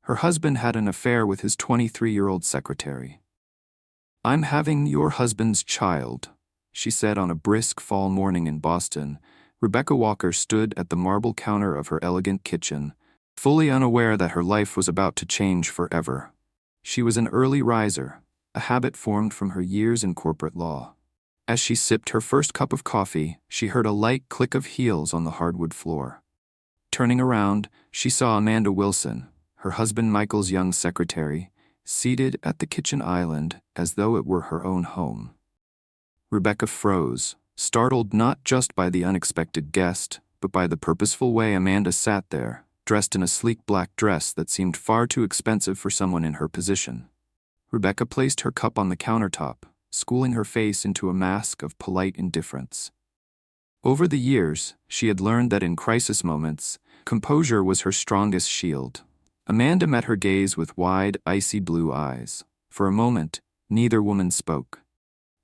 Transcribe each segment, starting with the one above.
Her husband had an affair with his 23-year-old secretary. "I'm having your husband's child," she said on a brisk fall morning in Boston. Rebecca Walker stood at the marble counter of her elegant kitchen, fully unaware that her life was about to change forever. She was an early riser, a habit formed from her years in corporate law. As she sipped her first cup of coffee, she heard a light click of heels on the hardwood floor. Turning around, she saw Amanda Wilson, her husband Michael's young secretary, seated at the kitchen island as though it were her own home. Rebecca froze, startled not just by the unexpected guest, but by the purposeful way Amanda sat there, dressed in a sleek black dress that seemed far too expensive for someone in her position. Rebecca placed her cup on the countertop, schooling her face into a mask of polite indifference. Over the years, she had learned that in crisis moments, composure was her strongest shield. Amanda met her gaze with wide, icy blue eyes. For a moment, neither woman spoke.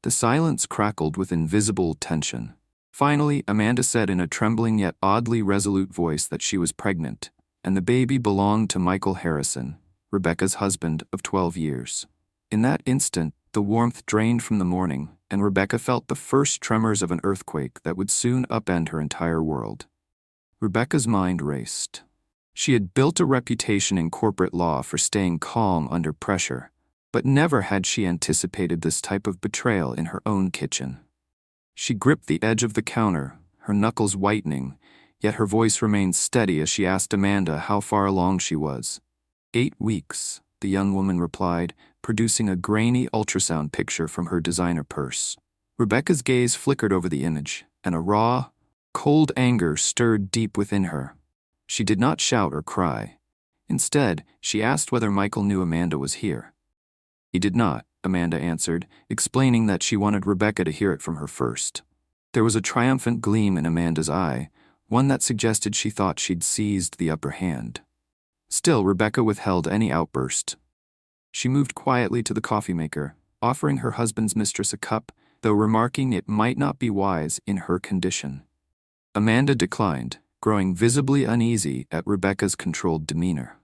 The silence crackled with invisible tension. Finally, Amanda said in a trembling yet oddly resolute voice that she was pregnant, and the baby belonged to Michael Harrison, Rebecca's husband of 12 years. In that instant, the warmth drained from the morning, and Rebecca felt the first tremors of an earthquake that would soon upend her entire world. Rebecca's mind raced. She had built a reputation in corporate law for staying calm under pressure, but never had she anticipated this type of betrayal in her own kitchen. She gripped the edge of the counter, her knuckles whitening, yet her voice remained steady as she asked Amanda how far along she was. 8 weeks, the young woman replied, producing a grainy ultrasound picture from her designer purse. Rebecca's gaze flickered over the image, and a raw, cold anger stirred deep within her. She did not shout or cry. Instead, she asked whether Michael knew Amanda was here. "He did not," Amanda answered, explaining that she wanted Rebecca to hear it from her first. There was a triumphant gleam in Amanda's eye, one that suggested she thought she'd seized the upper hand. Still, Rebecca withheld any outburst. She moved quietly to the coffee maker, offering her husband's mistress a cup, though remarking it might not be wise in her condition. Amanda declined, growing visibly uneasy at Rebecca's controlled demeanor.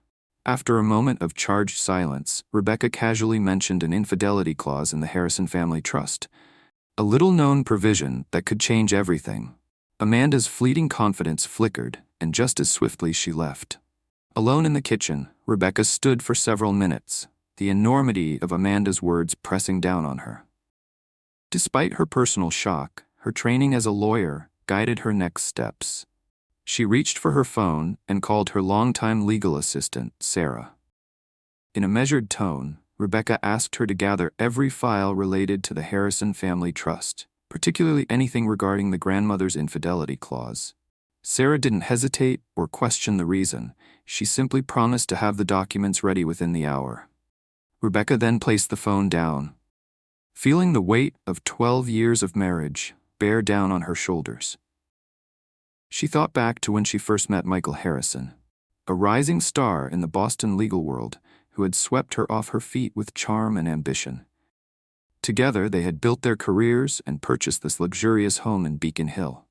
After a moment of charged silence, Rebecca casually mentioned an infidelity clause in the Harrison family trust, a little-known provision that could change everything. Amanda's fleeting confidence flickered, and just as swiftly she left. Alone in the kitchen, Rebecca stood for several minutes, the enormity of Amanda's words pressing down on her. Despite her personal shock, her training as a lawyer guided her next steps. She reached for her phone and called her longtime legal assistant, Sarah. In a measured tone, Rebecca asked her to gather every file related to the Harrison family trust, particularly anything regarding the grandmother's infidelity clause. Sarah didn't hesitate or question the reason. She simply promised to have the documents ready within the hour. Rebecca then placed the phone down, feeling the weight of 12 years of marriage bear down on her shoulders. She thought back to when she first met Michael Harrison, a rising star in the Boston legal world who had swept her off her feet with charm and ambition. Together, they had built their careers and purchased this luxurious home in Beacon Hill.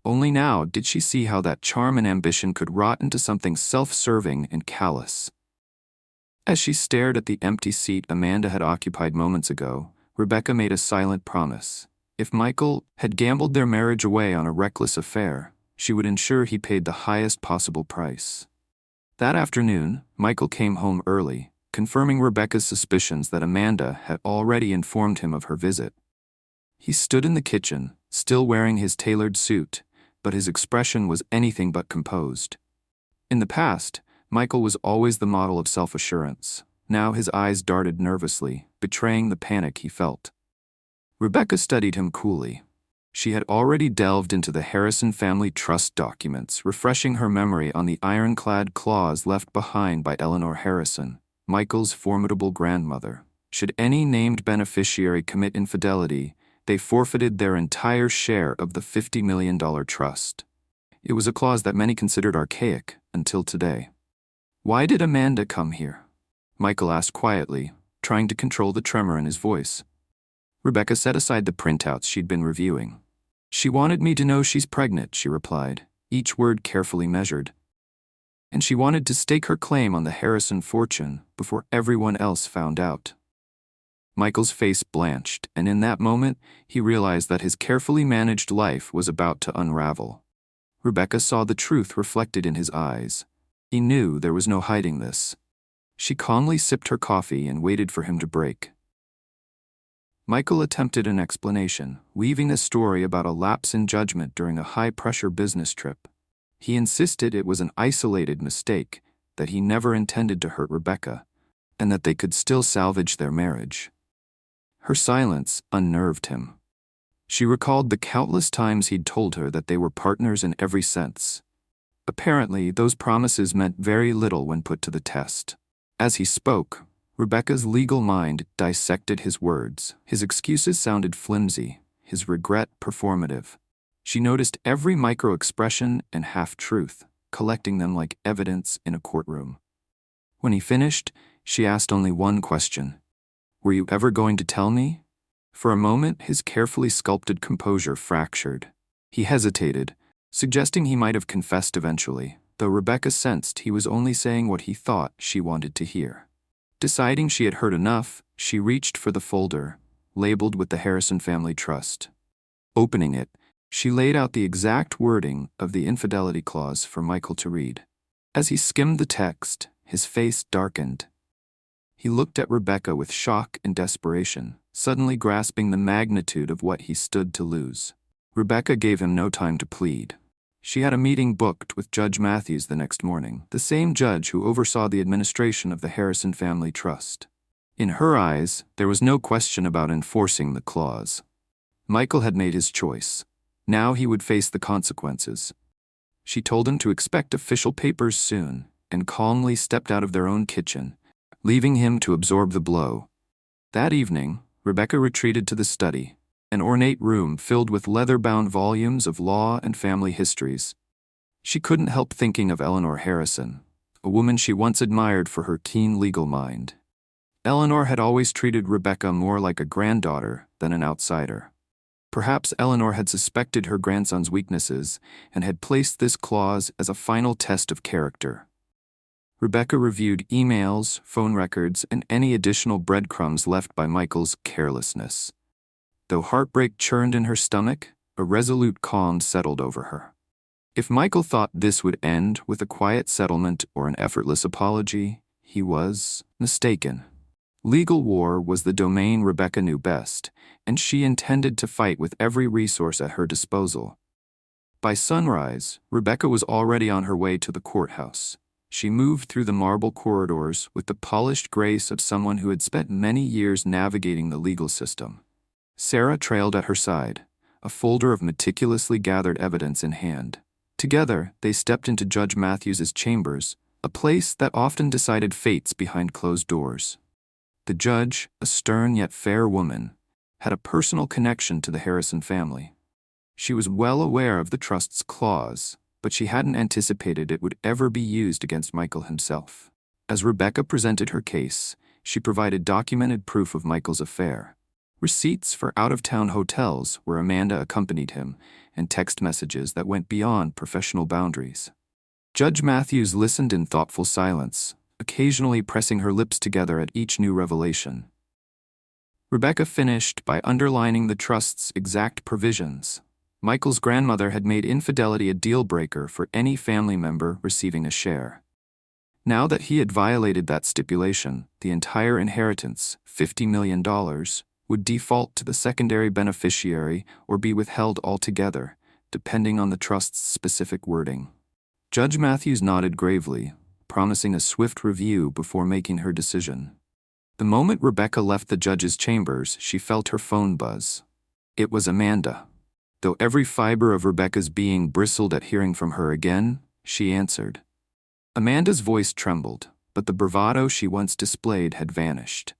Only now did she see how that charm and ambition could rot into something self-serving and callous. As she stared at the empty seat Amanda had occupied moments ago, Rebecca made a silent promise. If Michael had gambled their marriage away on a reckless affair, she would ensure he paid the highest possible price. That afternoon, Michael came home early, confirming Rebecca's suspicions that Amanda had already informed him of her visit. He stood in the kitchen, still wearing his tailored suit, but his expression was anything but composed. In the past, Michael was always the model of self-assurance. Now his eyes darted nervously, betraying the panic he felt. Rebecca studied him coolly. She had already delved into the Harrison family trust documents, refreshing her memory on the ironclad clause left behind by Eleanor Harrison, Michael's formidable grandmother. Should any named beneficiary commit infidelity, they forfeited their entire share of the $50 million trust. It was a clause that many considered archaic until today. "Why did Amanda come here?" Michael asked quietly, trying to control the tremor in his voice. Rebecca set aside the printouts she'd been reviewing. "She wanted me to know she's pregnant," she replied, each word carefully measured. and she wanted to stake her claim on the Harrison fortune before everyone else found out. Michael's face blanched, and in that moment, he realized that his carefully managed life was about to unravel. Rebecca saw the truth reflected in his eyes. He knew there was no hiding this. She calmly sipped her coffee and waited for him to break. Michael attempted an explanation, weaving a story about a lapse in judgment during a high-pressure business trip. He insisted it was an isolated mistake, that he never intended to hurt Rebecca, and that they could still salvage their marriage. Her silence unnerved him. She recalled the countless times he'd told her that they were partners in every sense. Apparently, those promises meant very little when put to the test. As he spoke, Rebecca's legal mind dissected his words. His excuses sounded flimsy, his regret performative. She noticed every micro-expression and half-truth, collecting them like evidence in a courtroom. When he finished, she asked only one question. "Were you ever going to tell me?" For a moment, his carefully sculpted composure fractured. He hesitated, suggesting he might have confessed eventually, though Rebecca sensed he was only saying what he thought she wanted to hear. Deciding she had heard enough, she reached for the folder, labeled with the Harrison Family Trust. Opening it, she laid out the exact wording of the infidelity clause for Michael to read. As he skimmed the text, his face darkened. He looked at Rebecca with shock and desperation, suddenly grasping the magnitude of what he stood to lose. Rebecca gave him no time to plead. She had a meeting booked with Judge Matthews the next morning, the same judge who oversaw the administration of the Harrison Family Trust. In her eyes, there was no question about enforcing the clause. Michael had made his choice. Now he would face the consequences. She told him to expect official papers soon, and calmly stepped out of their own kitchen, leaving him to absorb the blow. That evening, Rebecca retreated to the study, an ornate room filled with leather-bound volumes of law and family histories. She couldn't help thinking of Eleanor Harrison, a woman she once admired for her keen legal mind. Eleanor had always treated Rebecca more like a granddaughter than an outsider. Perhaps Eleanor had suspected her grandson's weaknesses and had placed this clause as a final test of character. Rebecca reviewed emails, phone records, and any additional breadcrumbs left by Michael's carelessness. Though heartbreak churned in her stomach, a resolute calm settled over her. If Michael thought this would end with a quiet settlement or an effortless apology, he was mistaken. Legal war was the domain Rebecca knew best, and she intended to fight with every resource at her disposal. By sunrise, Rebecca was already on her way to the courthouse. She moved through the marble corridors with the polished grace of someone who had spent many years navigating the legal system. Sarah trailed at her side, a folder of meticulously gathered evidence in hand. Together, they stepped into Judge Matthews's chambers, a place that often decided fates behind closed doors. The judge, a stern yet fair woman, had a personal connection to the Harrison family. She was well aware of the trust's clause, but she hadn't anticipated it would ever be used against Michael himself. As Rebecca presented her case, she provided documented proof of Michael's affair. Receipts for out-of-town hotels where Amanda accompanied him, and text messages that went beyond professional boundaries. Judge Matthews listened in thoughtful silence, occasionally pressing her lips together at each new revelation. Rebecca finished by underlining the trust's exact provisions. Michael's grandmother had made infidelity a deal-breaker for any family member receiving a share. Now that he had violated that stipulation, the entire inheritance, $50 million, would default to the secondary beneficiary or be withheld altogether, depending on the trust's specific wording. Judge Matthews nodded gravely, promising a swift review before making her decision. The moment Rebecca left the judge's chambers, she felt her phone buzz. It was Amanda. Though every fiber of Rebecca's being bristled at hearing from her again, she answered. Amanda's voice trembled, but the bravado she once displayed had vanished.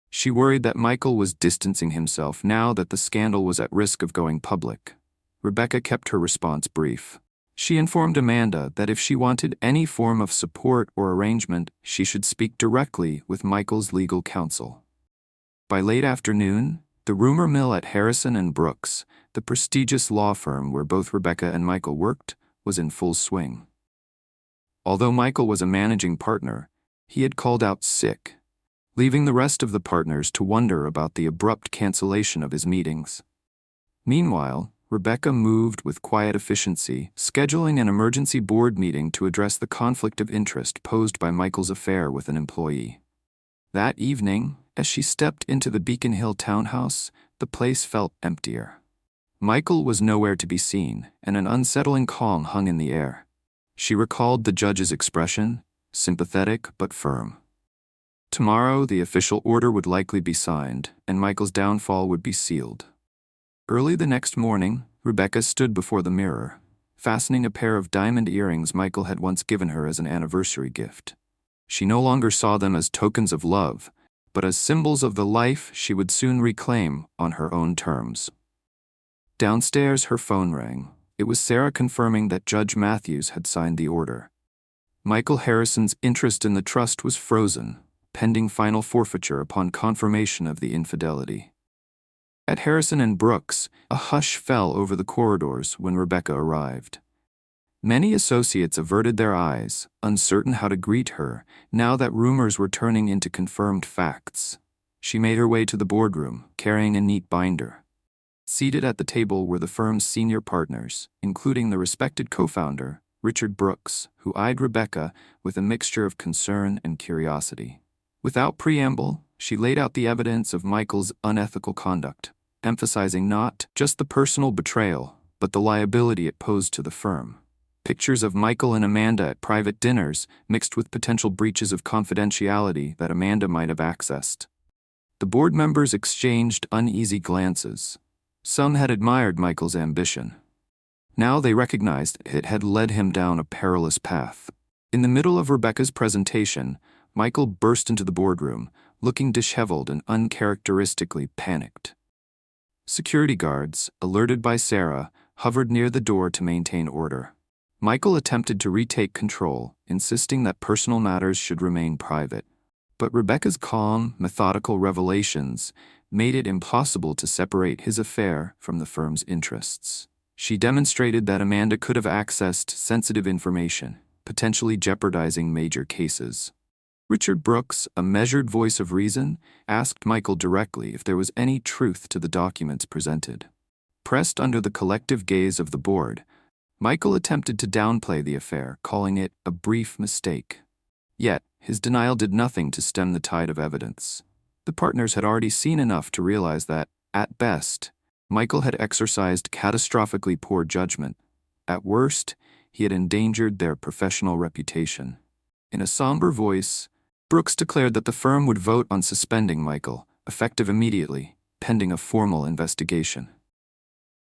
She worried that Michael was distancing himself now that the scandal was at risk of going public. Rebecca kept her response brief. She informed Amanda that if she wanted any form of support or arrangement, she should speak directly with Michael's legal counsel. By late afternoon, the rumor mill at Harrison and Brooks, the prestigious law firm where both Rebecca and Michael worked, was in full swing. Although Michael was a managing partner, he had called out sick, leaving the rest of the partners to wonder about the abrupt cancellation of his meetings. Meanwhile, Rebecca moved with quiet efficiency, scheduling an emergency board meeting to address the conflict of interest posed by Michael's affair with an employee. That evening, as she stepped into the Beacon Hill townhouse, the place felt emptier. Michael was nowhere to be seen, and an unsettling calm hung in the air. She recalled the judge's expression, sympathetic but firm. Tomorrow, the official order would likely be signed, and Michael's downfall would be sealed. Early the next morning, Rebecca stood before the mirror, fastening a pair of diamond earrings Michael had once given her as an anniversary gift. She no longer saw them as tokens of love, but as symbols of the life she would soon reclaim on her own terms. Downstairs, her phone rang. It was Sarah confirming that Judge Matthews had signed the order. Michael Harrison's interest in the trust was frozen, pending final forfeiture upon confirmation of the infidelity. At Harrison and Brooks, a hush fell over the corridors when Rebecca arrived. Many associates averted their eyes, uncertain how to greet her, now that rumors were turning into confirmed facts. She made her way to the boardroom, carrying a neat binder. Seated at the table were the firm's senior partners, including the respected co-founder, Richard Brooks, who eyed Rebecca with a mixture of concern and curiosity. Without preamble, she laid out the evidence of Michael's unethical conduct, emphasizing not just the personal betrayal, but the liability it posed to the firm. Pictures of Michael and Amanda at private dinners mixed with potential breaches of confidentiality that Amanda might have accessed. The board members exchanged uneasy glances. Some had admired Michael's ambition. Now they recognized it had led him down a perilous path. In the middle of Rebecca's presentation, Michael burst into the boardroom, looking disheveled and uncharacteristically panicked. Security guards, alerted by Sarah, hovered near the door to maintain order. Michael attempted to retake control, insisting that personal matters should remain private. But Rebecca's calm, methodical revelations made it impossible to separate his affair from the firm's interests. She demonstrated that Amanda could have accessed sensitive information, potentially jeopardizing major cases. Richard Brooks, a measured voice of reason, asked Michael directly if there was any truth to the documents presented. Pressed under the collective gaze of the board, Michael attempted to downplay the affair, calling it a brief mistake. Yet, his denial did nothing to stem the tide of evidence. The partners had already seen enough to realize that, at best, Michael had exercised catastrophically poor judgment. At worst, he had endangered their professional reputation. In a somber voice, Brooks declared that the firm would vote on suspending Michael, effective immediately, pending a formal investigation.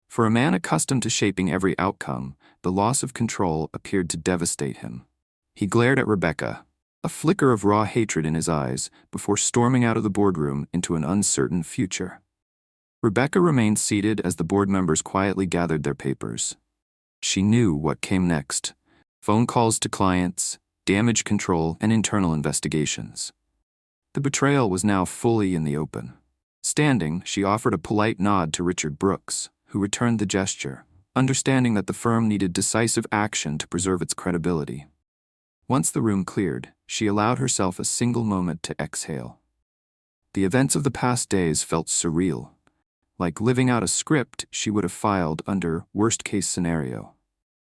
For a man accustomed to shaping every outcome, the loss of control appeared to devastate him. He glared at Rebecca, a flicker of raw hatred in his eyes, before storming out of the boardroom into an uncertain future. Rebecca remained seated as the board members quietly gathered their papers. She knew what came next: phone calls to clients, damage control, and internal investigations. The betrayal was now fully in the open. Standing, she offered a polite nod to Richard Brooks, who returned the gesture, understanding that the firm needed decisive action to preserve its credibility. Once the room cleared, she allowed herself a single moment to exhale. The events of the past days felt surreal, like living out a script she would have filed under worst-case scenario.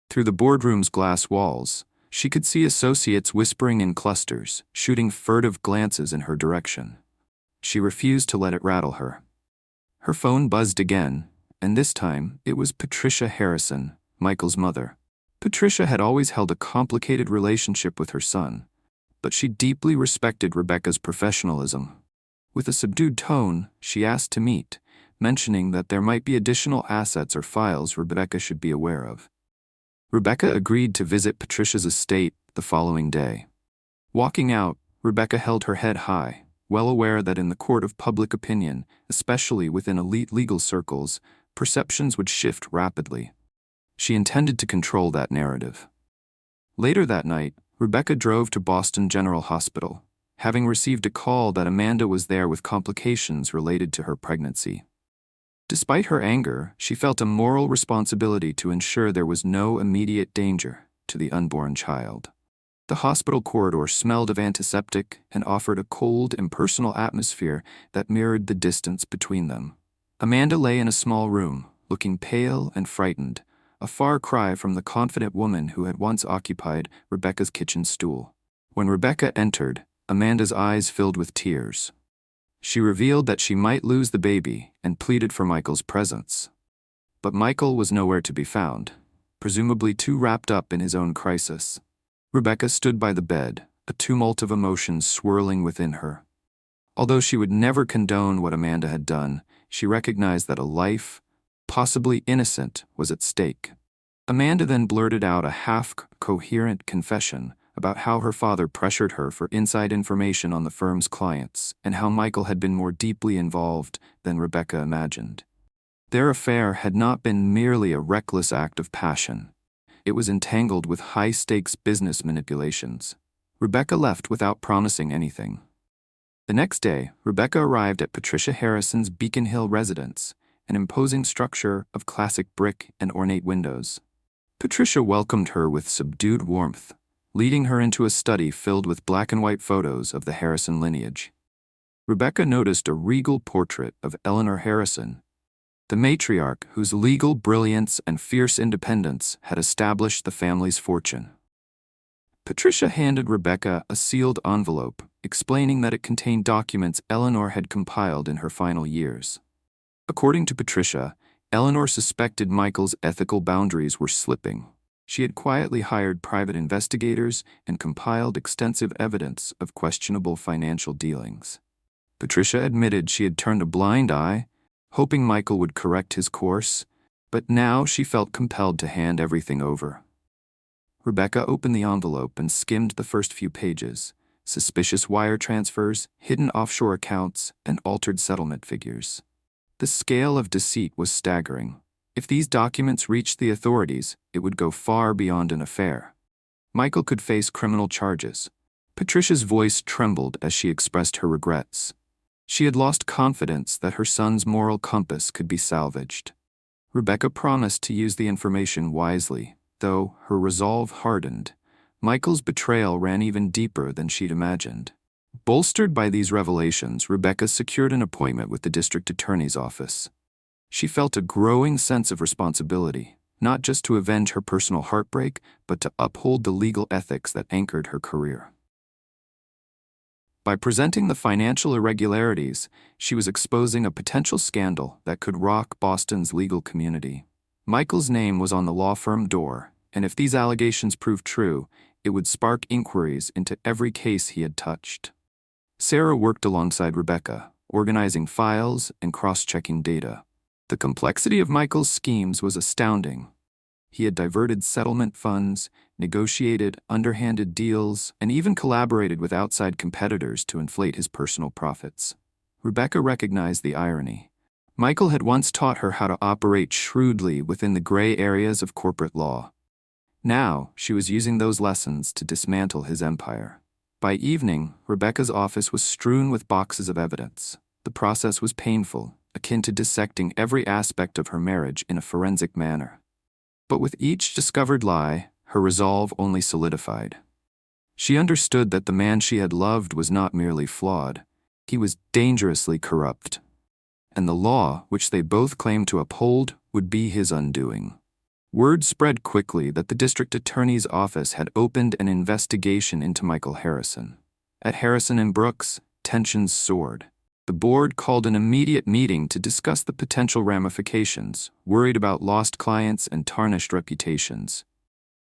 Through the boardroom's glass walls, she could see associates whispering in clusters, shooting furtive glances in her direction. She refused to let it rattle her. Her phone buzzed again, and this time it was Patricia Harrison, Michael's mother. Patricia had always held a complicated relationship with her son, but she deeply respected Rebecca's professionalism. With a subdued tone, she asked to meet, mentioning that there might be additional assets or files Rebecca should be aware of. Rebecca agreed to visit Patricia's estate the following day. Walking out, Rebecca held her head high, well aware that in the court of public opinion, especially within elite legal circles, perceptions would shift rapidly. She intended to control that narrative. Later that night, Rebecca drove to Boston General Hospital, having received a call that Amanda was there with complications related to her pregnancy. Despite her anger, she felt a moral responsibility to ensure there was no immediate danger to the unborn child. The hospital corridor smelled of antiseptic and offered a cold, impersonal atmosphere that mirrored the distance between them. Amanda lay in a small room, looking pale and frightened, a far cry from the confident woman who had once occupied Rebecca's kitchen stool. When Rebecca entered, Amanda's eyes filled with tears. She revealed that she might lose the baby and pleaded for Michael's presence. But Michael was nowhere to be found, presumably too wrapped up in his own crisis. Rebecca stood by the bed, a tumult of emotions swirling within her. Although she would never condone what Amanda had done, she recognized that a life, possibly innocent, was at stake. Amanda then blurted out a half-coherent confession about how her father pressured her for inside information on the firm's clients and how Michael had been more deeply involved than Rebecca imagined. Their affair had not been merely a reckless act of passion. It was entangled with high-stakes business manipulations. Rebecca left without promising anything. The next day, Rebecca arrived at Patricia Harrison's Beacon Hill residence, an imposing structure of classic brick and ornate windows. Patricia welcomed her with subdued warmth, leading her into a study filled with black and white photos of the Harrison lineage. Rebecca noticed a regal portrait of Eleanor Harrison, the matriarch whose legal brilliance and fierce independence had established the family's fortune. Patricia handed Rebecca a sealed envelope, explaining that it contained documents Eleanor had compiled in her final years. According to Patricia, Eleanor suspected Michael's ethical boundaries were slipping. She had quietly hired private investigators and compiled extensive evidence of questionable financial dealings. Patricia admitted she had turned a blind eye, hoping Michael would correct his course, but now she felt compelled to hand everything over. Rebecca opened the envelope and skimmed the first few pages: suspicious wire transfers, hidden offshore accounts, and altered settlement figures. The scale of deceit was staggering. If these documents reached the authorities, it would go far beyond an affair. Michael could face criminal charges. Patricia's voice trembled as she expressed her regrets. She had lost confidence that her son's moral compass could be salvaged. Rebecca promised to use the information wisely, though her resolve hardened. Michael's betrayal ran even deeper than she'd imagined. Bolstered by these revelations, Rebecca secured an appointment with the district attorney's office. She felt a growing sense of responsibility, not just to avenge her personal heartbreak, but to uphold the legal ethics that anchored her career. By presenting the financial irregularities, she was exposing a potential scandal that could rock Boston's legal community. Michael's name was on the law firm door, and if these allegations proved true, it would spark inquiries into every case he had touched. Sarah worked alongside Rebecca, organizing files and cross-checking data. The complexity of Michael's schemes was astounding. He had diverted settlement funds, negotiated underhanded deals, and even collaborated with outside competitors to inflate his personal profits. Rebecca recognized the irony. Michael had once taught her how to operate shrewdly within the gray areas of corporate law. Now, she was using those lessons to dismantle his empire. By evening, Rebecca's office was strewn with boxes of evidence. The process was painful, akin to dissecting every aspect of her marriage in a forensic manner. But with each discovered lie, her resolve only solidified. She understood that the man she had loved was not merely flawed, he was dangerously corrupt. And the law, which they both claimed to uphold, would be his undoing. Word spread quickly that the district attorney's office had opened an investigation into Michael Harrison. At Harrison and Brooks, tensions soared. The board called an immediate meeting to discuss the potential ramifications, worried about lost clients and tarnished reputations.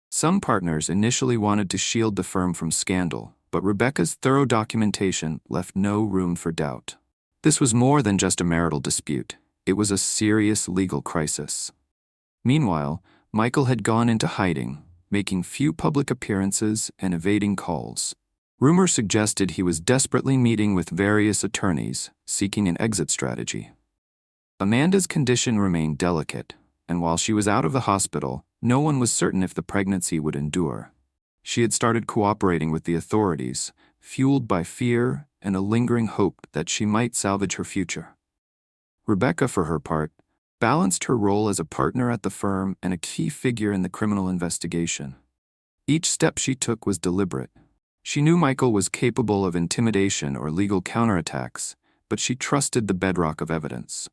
Some partners initially wanted to shield the firm from scandal, but Rebecca's thorough documentation left no room for doubt. This was more than just a marital dispute. It was a serious legal crisis. Meanwhile, Michael had gone into hiding, making few public appearances and evading calls. Rumor suggested he was desperately meeting with various attorneys, seeking an exit strategy. Amanda's condition remained delicate, and while she was out of the hospital, no one was certain if the pregnancy would endure. She had started cooperating with the authorities, fueled by fear and a lingering hope that she might salvage her future. Rebecca, for her part, balanced her role as a partner at the firm and a key figure in the criminal investigation. Each step she took was deliberate. She knew Michael was capable of intimidation or legal counterattacks, but she trusted the bedrock of evidence.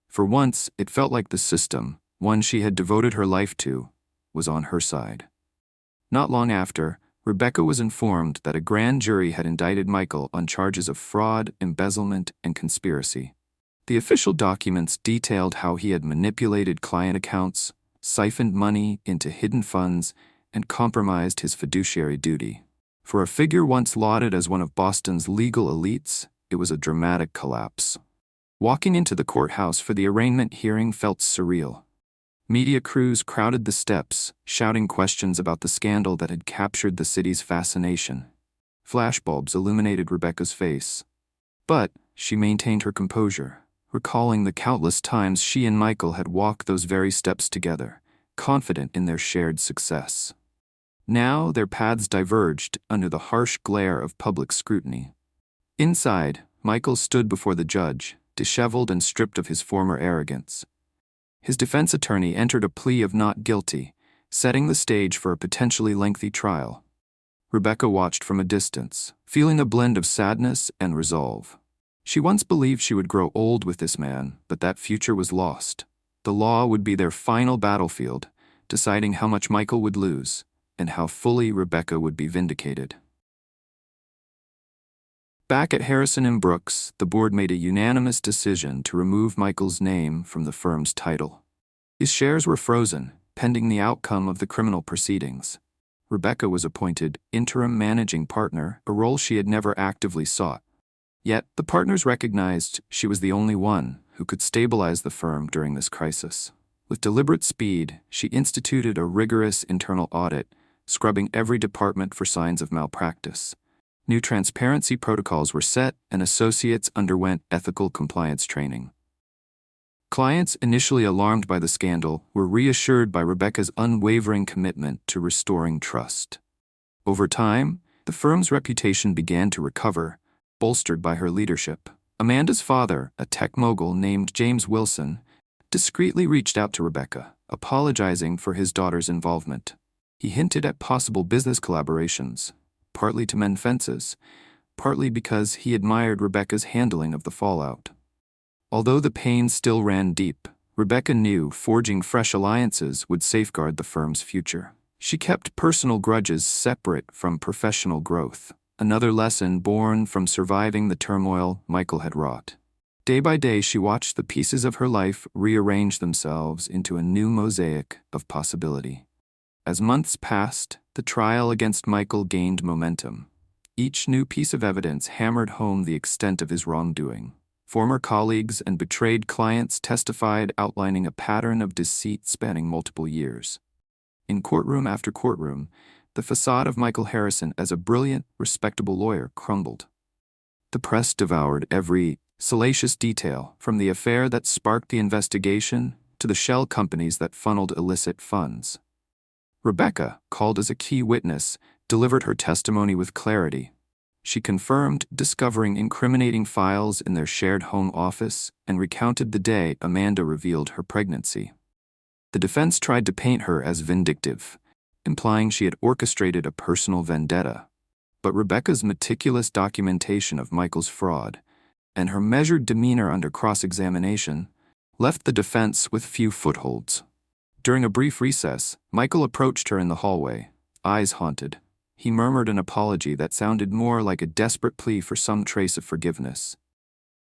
For once, it felt like the system, one she had devoted her life to, was on her side. Not long after, Rebecca was informed that a grand jury had indicted Michael on charges of fraud, embezzlement, and conspiracy. The official documents detailed how he had manipulated client accounts, siphoned money into hidden funds, and compromised his fiduciary duty. For a figure once lauded as one of Boston's legal elites, it was a dramatic collapse. Walking into the courthouse for the arraignment hearing felt surreal. Media crews crowded the steps, shouting questions about the scandal that had captured the city's fascination. Flashbulbs illuminated Rebecca's face. But she maintained her composure, recalling the countless times she and Michael had walked those very steps together, confident in their shared success. Now their paths diverged under the harsh glare of public scrutiny. Inside, Michael stood before the judge, disheveled and stripped of his former arrogance. His defense attorney entered a plea of not guilty, setting the stage for a potentially lengthy trial. Rebecca watched from a distance, feeling a blend of sadness and resolve. She once believed she would grow old with this man, but that future was lost. The law would be their final battlefield, deciding how much Michael would lose, and how fully Rebecca would be vindicated. Back at Harrison and Brooks, the board made a unanimous decision to remove Michael's name from the firm's title. His shares were frozen, pending the outcome of the criminal proceedings. Rebecca was appointed interim managing partner, a role she had never actively sought. Yet, the partners recognized she was the only one who could stabilize the firm during this crisis. With deliberate speed, she instituted a rigorous internal audit, scrubbing every department for signs of malpractice. New transparency protocols were set, and associates underwent ethical compliance training. Clients, initially alarmed by the scandal, were reassured by Rebecca's unwavering commitment to restoring trust. Over time, the firm's reputation began to recover, bolstered by her leadership. Amanda's father, a tech mogul named James Wilson, discreetly reached out to Rebecca, apologizing for his daughter's involvement. He hinted at possible business collaborations, partly to mend fences, partly because he admired Rebecca's handling of the fallout. Although the pain still ran deep, Rebecca knew forging fresh alliances would safeguard the firm's future. She kept personal grudges separate from professional growth, another lesson born from surviving the turmoil Michael had wrought. Day by day, she watched the pieces of her life rearrange themselves into a new mosaic of possibility. As months passed, the trial against Michael gained momentum. Each new piece of evidence hammered home the extent of his wrongdoing. Former colleagues and betrayed clients testified, outlining a pattern of deceit spanning multiple years. In courtroom after courtroom, the facade of Michael Harrison as a brilliant, respectable lawyer crumbled. The press devoured every salacious detail, from the affair that sparked the investigation to the shell companies that funneled illicit funds. Rebecca, called as a key witness, delivered her testimony with clarity. She confirmed discovering incriminating files in their shared home office and recounted the day Amanda revealed her pregnancy. The defense tried to paint her as vindictive, implying she had orchestrated a personal vendetta. But Rebecca's meticulous documentation of Michael's fraud and her measured demeanor under cross-examination left the defense with few footholds. During a brief recess, Michael approached her in the hallway, eyes haunted. He murmured an apology that sounded more like a desperate plea for some trace of forgiveness.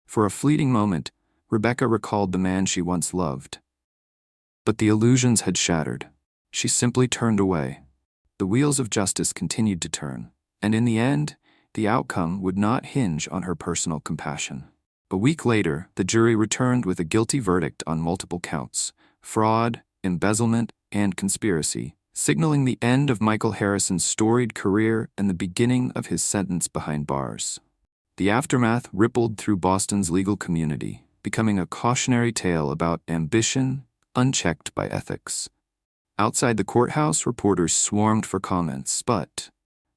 For a fleeting moment, Rebecca recalled the man she once loved. But the illusions had shattered. She simply turned away. The wheels of justice continued to turn, and in the end, the outcome would not hinge on her personal compassion. A week later, the jury returned with a guilty verdict on multiple counts: fraud, embezzlement, and conspiracy, signaling the end of Michael Harrison's storied career and the beginning of his sentence behind bars. The aftermath rippled through Boston's legal community, becoming a cautionary tale about ambition unchecked by ethics. Outside the courthouse, reporters swarmed for comments, but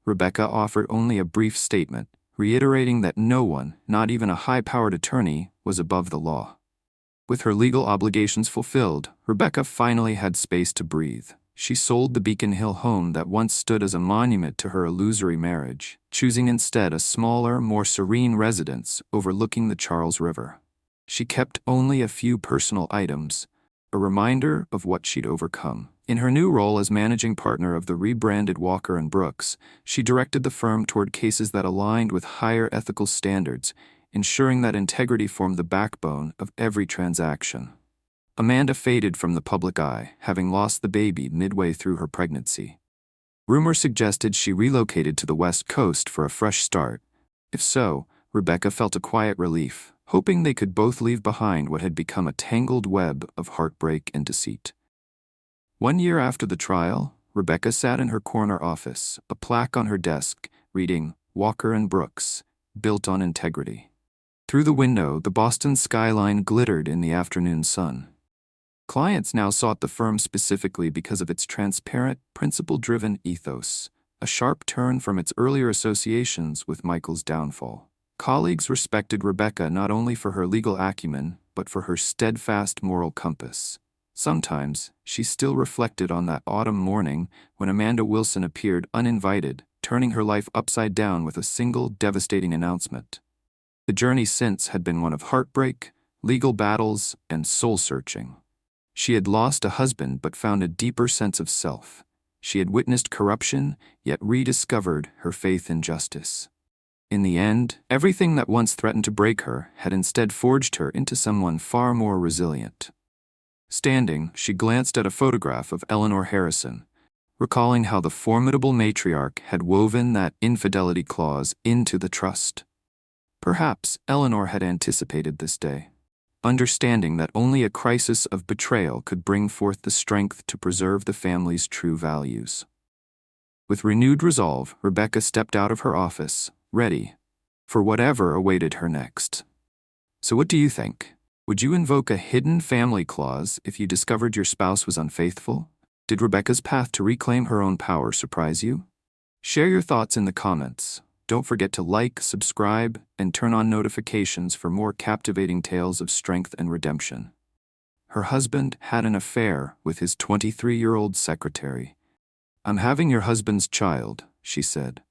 Rebecca offered only a brief statement, reiterating that no one, not even a high-powered attorney, was above the law. With her legal obligations fulfilled, Rebecca finally had space to breathe. She sold the Beacon Hill home that once stood as a monument to her illusory marriage, choosing instead a smaller, more serene residence overlooking the Charles River. She kept only a few personal items, a reminder of what she'd overcome. In her new role as managing partner of the rebranded Walker & Brooks, she directed the firm toward cases that aligned with higher ethical standards, ensuring that integrity formed the backbone of every transaction. Amanda faded from the public eye, having lost the baby midway through her pregnancy. Rumor suggested she relocated to the West Coast for a fresh start. If so, Rebecca felt a quiet relief, hoping they could both leave behind what had become a tangled web of heartbreak and deceit. 1 year after the trial, Rebecca sat in her corner office, a plaque on her desk reading, "Walker & Brooks, built on integrity." Through the window, the Boston skyline glittered in the afternoon sun. Clients now sought the firm specifically because of its transparent, principle-driven ethos, a sharp turn from its earlier associations with Michael's downfall. Colleagues respected Rebecca not only for her legal acumen, but for her steadfast moral compass. Sometimes, she still reflected on that autumn morning when Amanda Wilson appeared uninvited, turning her life upside down with a single devastating announcement. The journey since had been one of heartbreak, legal battles, and soul-searching. She had lost a husband but found a deeper sense of self. She had witnessed corruption, yet rediscovered her faith in justice. In the end, everything that once threatened to break her had instead forged her into someone far more resilient. Standing, she glanced at a photograph of Eleanor Harrison, recalling how the formidable matriarch had woven that infidelity clause into the trust. Perhaps Eleanor had anticipated this day, understanding that only a crisis of betrayal could bring forth the strength to preserve the family's true values. With renewed resolve, Rebecca stepped out of her office, ready for whatever awaited her next. So what do you think? Would you invoke a hidden family clause if you discovered your spouse was unfaithful? Did Rebecca's path to reclaim her own power surprise you? Share your thoughts in the comments. Don't forget to like, subscribe, and turn on notifications for more captivating tales of strength and redemption. Her husband had an affair with his 23-year-old secretary. "I'm having your husband's child," she said.